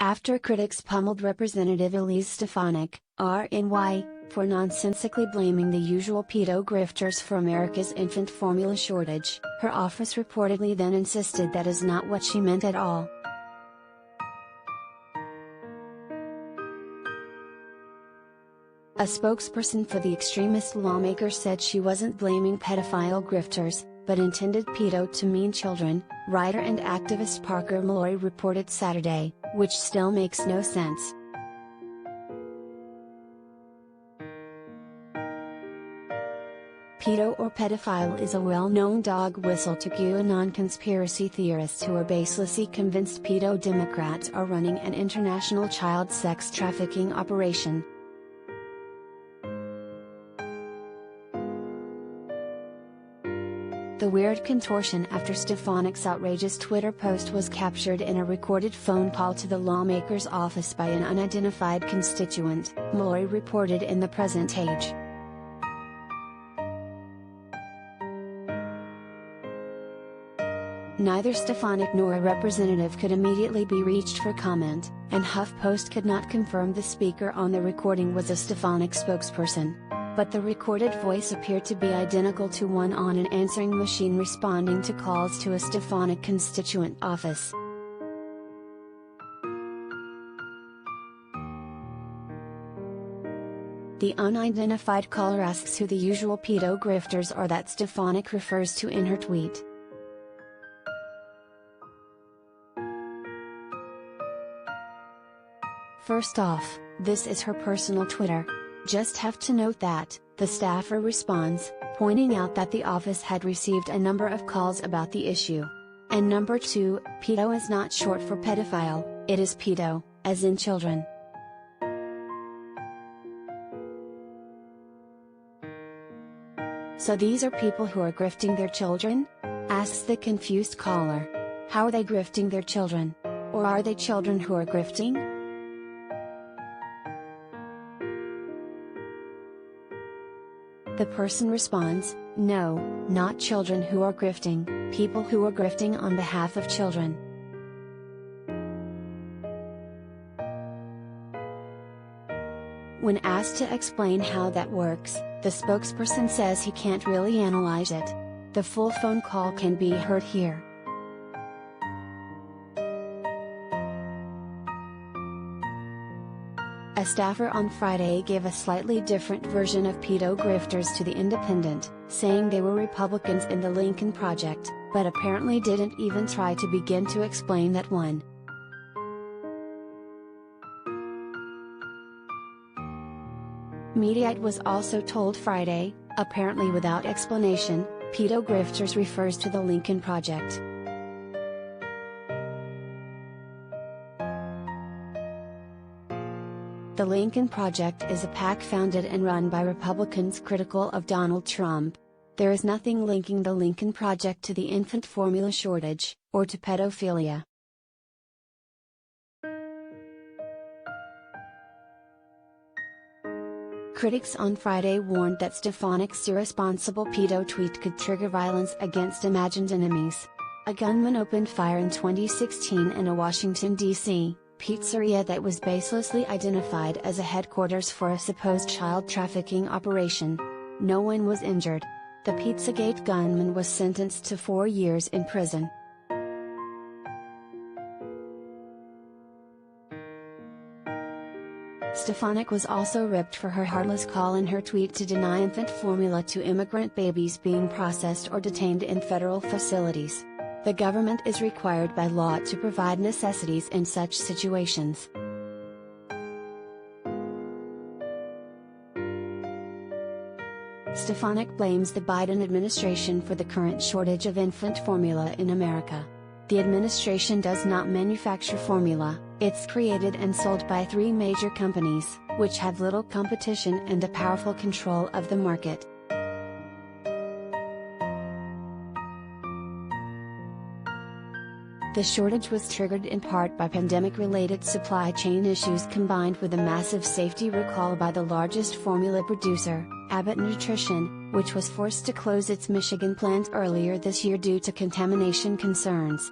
after critics pummeled Representative Elise Stefanik, R-N.Y, for nonsensically blaming the usual pedo grifters for America's infant formula shortage. Her office reportedly then insisted that is not what she meant at all. A spokesperson for the extremist lawmaker said she wasn't blaming pedophile grifters, but intended pedo to mean children, writer and activist Parker Malloy reported Saturday, which still makes no sense. Pedo or pedophile is a well-known dog whistle to QAnon conspiracy theorists who are baselessly convinced pedo Democrats are running an international child sex trafficking operation. The weird contortion after Stefanik's outrageous Twitter post was captured in a recorded phone call to the lawmaker's office by an unidentified constituent, Malloy reported in the present age. Neither Stefanik nor a representative could immediately be reached for comment, and HuffPost could not confirm the speaker on the recording was a Stefanik spokesperson. But the recorded voice appeared to be identical to one on an answering machine responding to calls to a Stefanik constituent office. The unidentified caller asks who the usual pedo grifters are that Stefanik refers to in her tweet. First off, this is her personal Twitter. Just have to note that, the staffer responds, pointing out that the office had received a number of calls about the issue. And number 2, pedo is not short for pedophile, it is pedo, as in children. So these are people who are grifting their children? Asks the confused caller. How are they grifting their children? Or are they children who are grifting? The person responds, no, not children who are grifting, people who are grifting on behalf of children. When asked to explain how that works, the spokesperson says he can't really analyze it. The full phone call can be heard here. A staffer on Friday gave a slightly different version of pedo grifters to The Independent, saying they were Republicans in the Lincoln Project, but apparently didn't even try to begin to explain that one. Mediaite was also told Friday, apparently without explanation, pedo grifters refers to the Lincoln Project. The Lincoln Project is a PAC founded and run by Republicans critical of Donald Trump. There is nothing linking the Lincoln Project to the infant formula shortage, or to pedophilia. Critics on Friday warned that Stefanik's irresponsible pedo tweet could trigger violence against imagined enemies. A gunman opened fire in 2016 in a Washington, D.C. pizzeria that was baselessly identified as a headquarters for a supposed child trafficking operation. No one was injured. The Pizzagate gunman was sentenced to 4 years in prison. Stefanik was also ripped for her heartless call in her tweet to deny infant formula to immigrant babies being processed or detained in federal facilities. The government is required by law to provide necessities in such situations. Stefanik blames the Biden administration for the current shortage of infant formula in America. The administration does not manufacture formula, it's created and sold by 3 major companies, which have little competition and a powerful control of the market. The shortage was triggered in part by pandemic-related supply chain issues combined with a massive safety recall by the largest formula producer, Abbott Nutrition, which was forced to close its Michigan plant earlier this year due to contamination concerns.